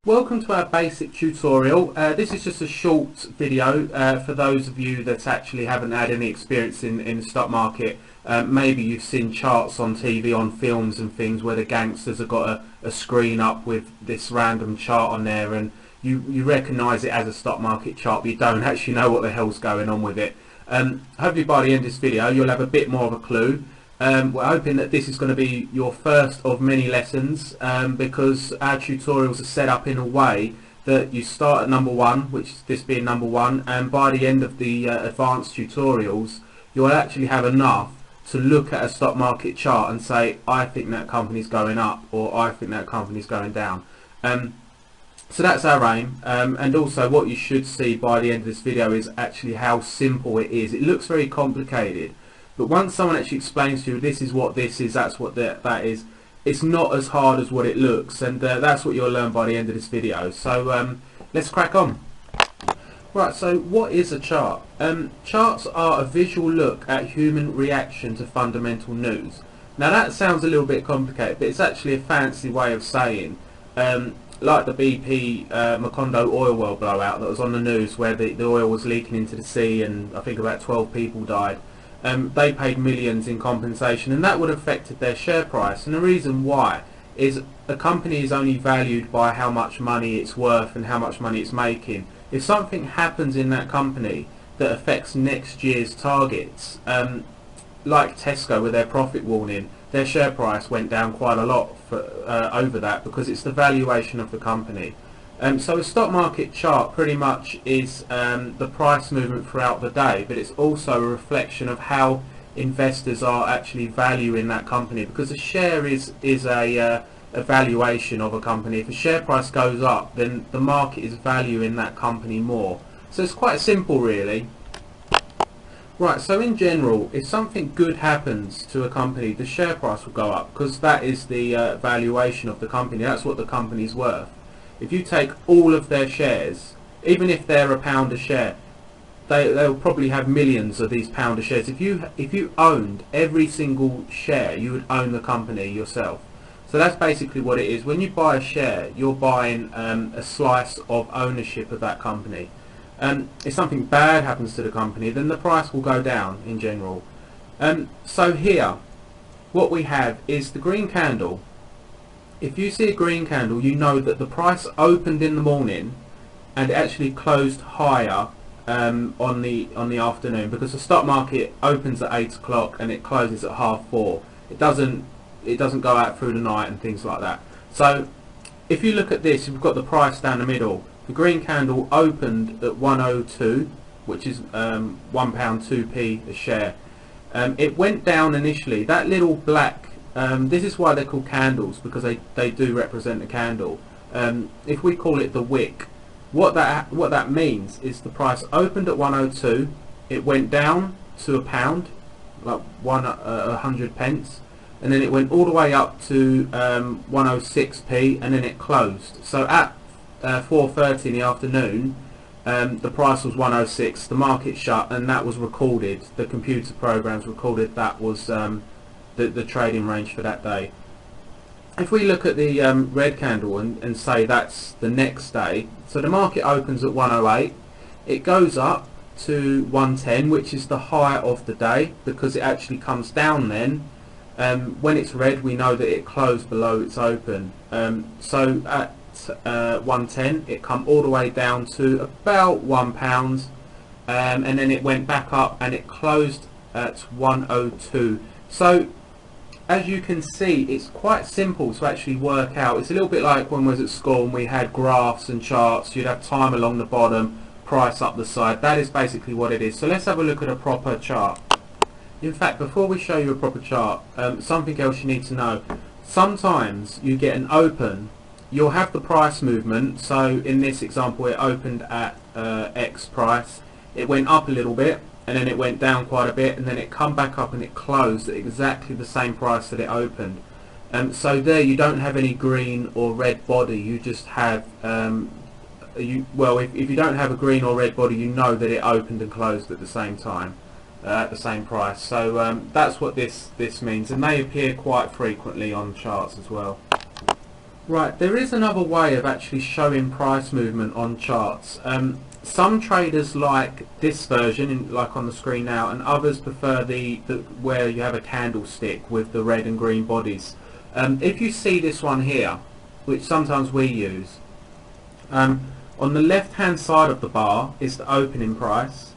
Welcome to our basic tutorial. This is just a short video for those of you that actually haven't had any experience in the stock market. Maybe you've seen charts on TV, on films and things where the gangsters have got a screen up with this random chart on there, and you recognise it as a stock market chart, but you don't actually know what the hell's going on with it. Hopefully by the end of this video you'll have a bit more of a clue. We're hoping that this is going to be your first of many lessons, because our tutorials are set up in a way that you start at number one, which is this being number one, and by the end of the advanced tutorials you'll actually have enough to look at a stock market chart and say, I think that company's going up, or I think that company's going down. So that's our aim, and also what you should see by the end of this video is actually how simple it is. It looks very complicated, but once someone actually explains to you, this is what this is, that's what that is, it's not as hard as what it looks, and that's what you'll learn by the end of this video. So let's crack on. Right, so what is a chart? Charts are a visual look at human reaction to fundamental news. Now that sounds a little bit complicated, but it's actually a fancy way of saying, like the BP Macondo oil well blowout that was on the news, where the oil was leaking into the sea and I think about 12 people died. They paid millions in compensation, and that would have affected their share price. And the reason why is a company is only valued by how much money it's worth and how much money it's making. If something happens in that company that affects next year's targets, like Tesco with their profit warning, their share price went down quite a lot over that, because it's the valuation of the company. So a stock market chart pretty much is the price movement throughout the day, but it's also a reflection of how investors are actually valuing that company, because a share is a valuation of a company. If a share price goes up, then the market is valuing that company more. So it's quite simple really. Right, so in general, if something good happens to a company, the share price will go up, because that is the valuation of the company. That's what the company's worth. If you take all of their shares, even if they're £1 a share, they'll probably have millions of these pound a shares. If you owned every single share, you would own the company yourself. So that's basically what it is. When you buy a share, you're buying a slice of ownership of that company. If something bad happens to the company, then the price will go down in general. So here, what we have is the green candle. If you see a green candle, you know that the price opened in the morning and it actually closed higher on the afternoon, because the stock market opens at 8 o'clock and it closes at 4:30. It doesn't go out through the night and things like that. So if you look at this, you've got the price down the middle. The green candle opened at 102, which is £1.02p a share. It went down initially. That little black, this is why they're called candles, because they do represent a candle. If we call it the wick, what that means is the price opened at 102, it went down to £1, like 100 pence, and then it went all the way up to 106p, and then it closed. So at 4:30 in the afternoon, the price was 106, the market shut, and that was recorded. The computer programs recorded that was the trading range for that day. If we look at the red candle and say that's the next day, so the market opens at 108, it goes up to 110, which is the high of the day, because it actually comes down then. When it's red, we know that it closed below its open. So at 110, it come all the way down to about £1, and then it went back up and it closed at 102. So as you can see, it's quite simple to actually work out. It's a little bit like when we was at school and we had graphs and charts. You'd have time along the bottom, price up the side. That is basically what it is. So let's have a look at a proper chart. In fact, before we show you a proper chart, something else you need to know. Sometimes you get an open, you'll have the price movement. So in this example, it opened at X price, it went up a little bit, and then it went down quite a bit, and then it come back up and it closed at exactly the same price that it opened. So there you don't have any green or red body, you just have if you don't have a green or red body, you know that it opened and closed at the same time, at the same price. So that's what this means, and they appear quite frequently on charts as well. Right, there is another way of actually showing price movement on charts. Some traders like this version, like on the screen now, and others prefer the where you have a candlestick with the red and green bodies. If you see this one here, which sometimes we use, on the left hand side of the bar is the opening price.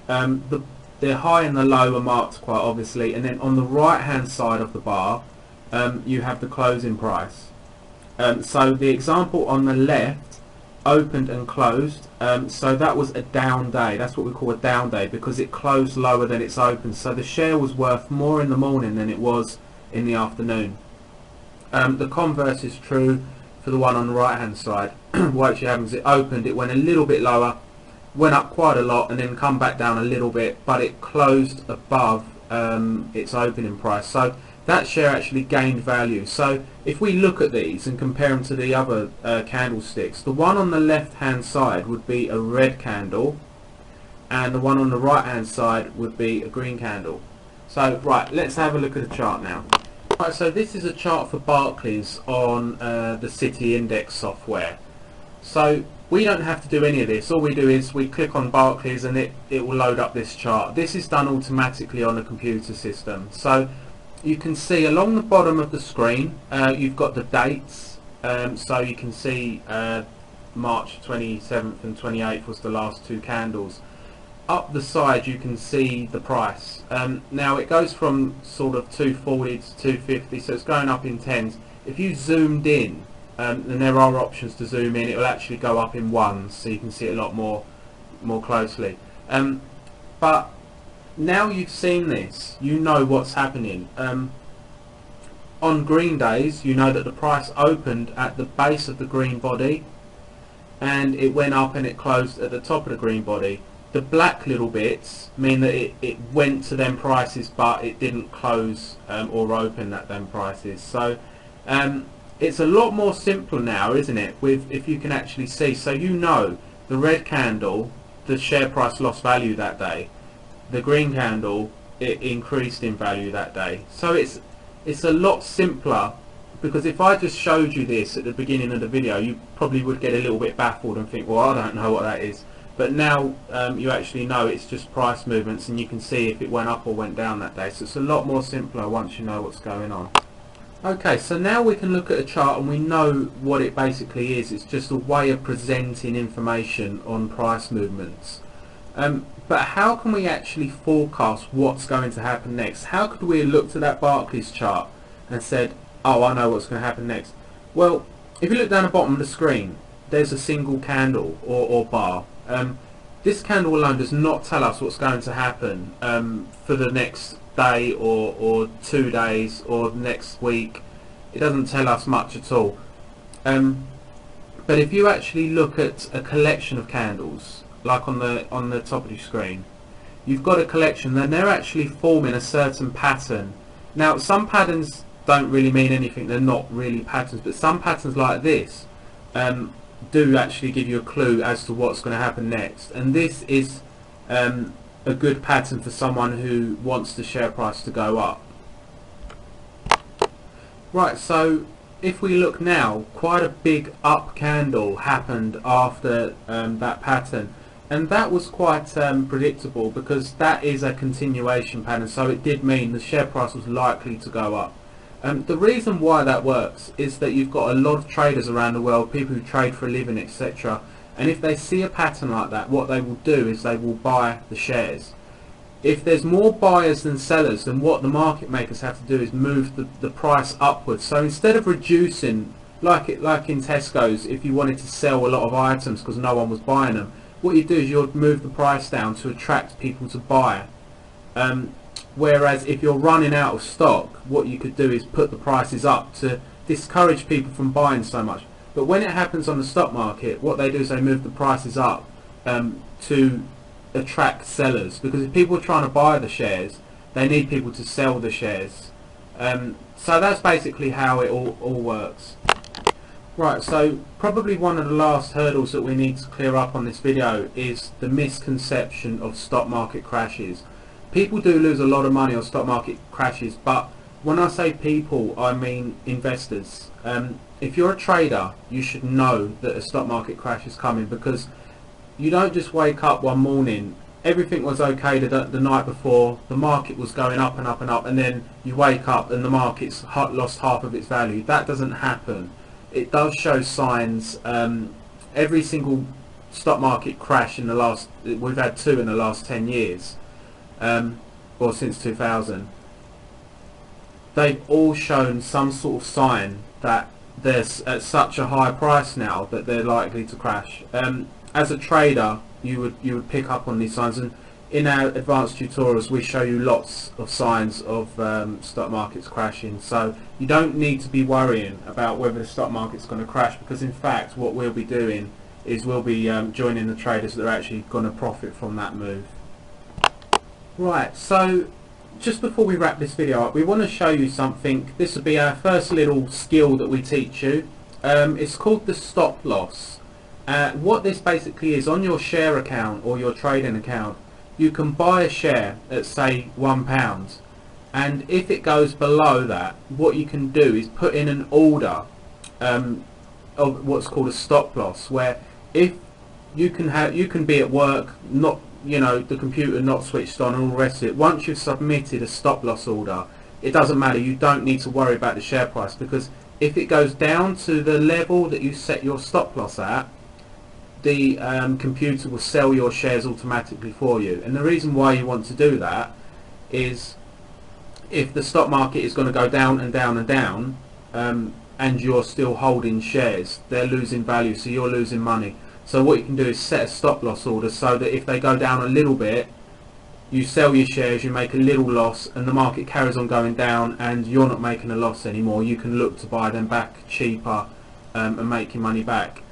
The high and the low are marked quite obviously, and then on the right hand side of the bar you have the closing price. So the example on the left opened and closed, so that was a down day. That's what we call a down day, because it closed lower than it's opened. So the share was worth more in the morning than it was in the afternoon. The converse is true for the one on the right hand side. What actually happens, it opened, it went a little bit lower, went up quite a lot, and then come back down a little bit, but it closed above its opening price. So that share actually gained value. So if we look at these and compare them to the other candlesticks, the one on the left hand side would be a red candle, and the one on the right hand side would be a green candle. So right, let's have a look at the chart now. Right, so this is a chart for Barclays on the City Index software. So we don't have to do any of this. All we do is we click on Barclays and it will load up this chart. This is done automatically on a computer system. So you can see along the bottom of the screen you've got the dates, so you can see March 27th and 28th was the last two candles. Up the side you can see the price. Now it goes from sort of 240 to 250, so it's going up in tens. If you zoomed in, and there are options to zoom in, it will actually go up in ones, so you can see it a lot more closely. But now you've seen this, you know what's happening. On green days, you know that the price opened at the base of the green body and it went up and it closed at the top of the green body. The black little bits mean that it went to them prices, but it didn't close or open at them prices. So it's a lot more simple now, isn't it, with if you can actually see. So you know the red candle, the share price lost value that day. The green candle, it increased in value that day. So it's a lot simpler, because if I just showed you this at the beginning of the video, you probably would get a little bit baffled and think, well, I don't know what that is. But now you actually know it's just price movements, and you can see if it went up or went down that day. So it's a lot more simpler once you know what's going on. Okay, so now we can look at a chart and we know what it basically is. It's just a way of presenting information on price movements. But how can we actually forecast what's going to happen next? How could we have looked at that Barclays chart and said, oh, I know what's going to happen next? Well, if you look down the bottom of the screen, there's a single candle or bar. This candle alone does not tell us what's going to happen for the next day or 2 days or next week. It doesn't tell us much at all. But if you actually look at a collection of candles, like on the top of your screen, you've got a collection and they're actually forming a certain pattern. Now some patterns don't really mean anything, they're not really patterns, but some patterns like this do actually give you a clue as to what's going to happen next, and this is a good pattern for someone who wants the share price to go up. Right, so if we look now, quite a big up candle happened after that pattern, and that was quite predictable, because that is a continuation pattern, so it did mean the share price was likely to go up. The reason why that works is that you've got a lot of traders around the world, people who trade for a living, etc. And if they see a pattern like that, what they will do is they will buy the shares. If there's more buyers than sellers, then what the market makers have to do is move the price upwards. So instead of reducing, like in Tesco's, if you wanted to sell a lot of items because no one was buying them, what you do is you'll move the price down to attract people to buy. Whereas if you're running out of stock, what you could do is put the prices up to discourage people from buying so much. But when it happens on the stock market, what they do is they move the prices up to attract sellers, because if people are trying to buy the shares, they need people to sell the shares. So that's basically how it all works. Right, so probably one of the last hurdles that we need to clear up on this video is the misconception of stock market crashes. People do lose a lot of money on stock market crashes, but when I say people, I mean investors. If you're a trader, you should know that a stock market crash is coming, because you don't just wake up one morning, everything was okay the night before, the market was going up and up and up, and then you wake up and the market's lost half of its value. That doesn't happen. It does show signs. Every single stock market crash in the last, we've had 2 in the last 10 years, or since 2000, they've all shown some sort of sign that there's at such a high price now that they're likely to crash. As a trader, you would pick up on these signs, and in our advanced tutorials we show you lots of signs of stock markets crashing. So you don't need to be worrying about whether the stock market's going to crash, because in fact what we'll be doing is we'll be joining the traders that are actually going to profit from that move. Right, so just before we wrap this video up, we want to show you something. This will be our first little skill that we teach you. It's called the stop loss. What this basically is, on your share account or your trading account, you can buy a share at say £1, and if it goes below that, what you can do is put in an order of what's called a stop loss, where if you can be at work, not, you know, the computer not switched on and all the rest of it. Once you've submitted a stop loss order, it doesn't matter, you don't need to worry about the share price, because if it goes down to the level that you set your stop loss at, the computer will sell your shares automatically for you. And the reason why you want to do that is if the stock market is going to go down and down and down, and you're still holding shares, they're losing value, so you're losing money. So what you can do is set a stop loss order so that if they go down a little bit, you sell your shares, you make a little loss, and the market carries on going down and you're not making a loss anymore. You can look to buy them back cheaper and make your money back.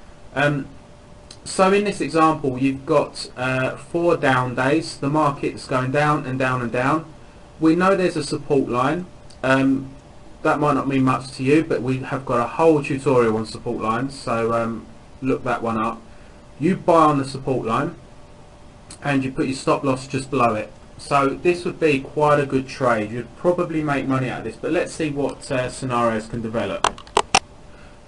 So in this example, you've got 4 down days. The market's going down and down and down. We know there's a support line. That might not mean much to you, but we have got a whole tutorial on support lines, so look that one up. You buy on the support line and you put your stop loss just below it. So this would be quite a good trade. You'd probably make money out of this, but let's see what scenarios can develop.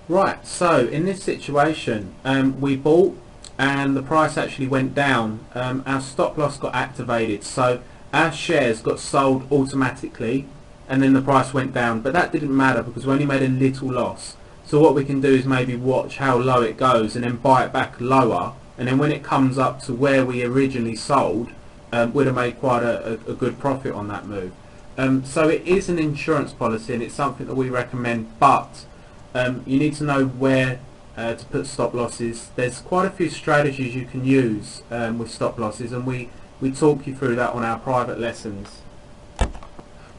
Right, so in this situation, we bought and the price actually went down. Our stop loss got activated, so our shares got sold automatically, and then the price went down, but that didn't matter because we only made a little loss. So what we can do is maybe watch how low it goes and then buy it back lower, and then when it comes up to where we originally sold, we'd have made quite a good profit on that move. So it is an insurance policy and it's something that we recommend, but you need to know where to put stop losses. There's quite a few strategies you can use with stop losses, and we talk you through that on our private lessons.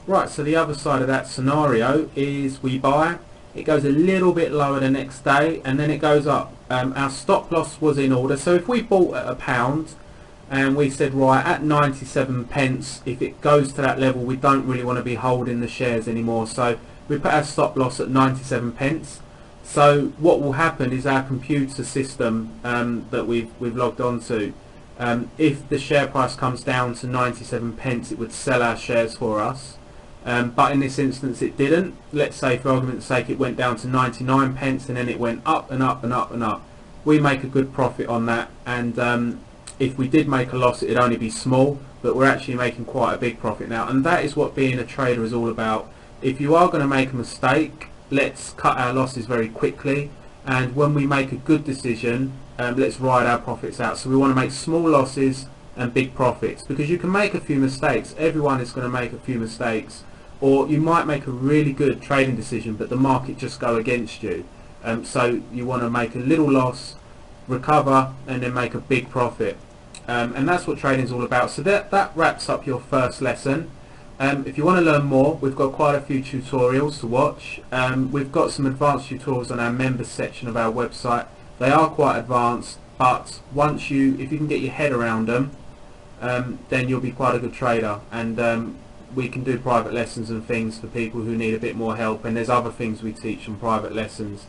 Right, so the other side of that scenario is we buy, it goes a little bit lower the next day and then it goes up. Our stop loss was in order, so if we bought at £1 and we said right at 97 pence, if it goes to that level we don't really want to be holding the shares anymore, so we put our stop loss at 97 pence. So what will happen is our computer system that we've logged onto, if the share price comes down to 97 pence, it would sell our shares for us. But in this instance it didn't. Let's say for argument's sake it went down to 99 pence and then it went up and up and up and up. We make a good profit on that, and if we did make a loss it'd only be small, but we're actually making quite a big profit now, and that is what being a trader is all about. If you are going to make a mistake, let's cut our losses very quickly, and when we make a good decision, let's ride our profits out. So we want to make small losses and big profits, because you can make a few mistakes. Everyone is going to make a few mistakes, or you might make a really good trading decision but the market just go against you. So you want to make a little loss, recover, and then make a big profit, and that's what trading is all about. So that wraps up your first lesson. If you want to learn more, we've got quite a few tutorials to watch. We've got some advanced tutorials on our members section of our website. They are quite advanced, but if you can get your head around them, then you'll be quite a good trader, and we can do private lessons and things for people who need a bit more help, and there's other things we teach on private lessons.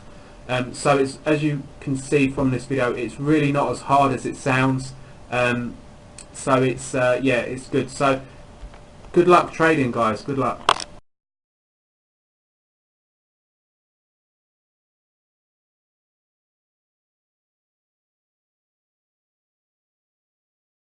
So it's, as you can see from this video, it's really not as hard as it sounds. So it's yeah, it's good. So good luck trading, guys. Good luck.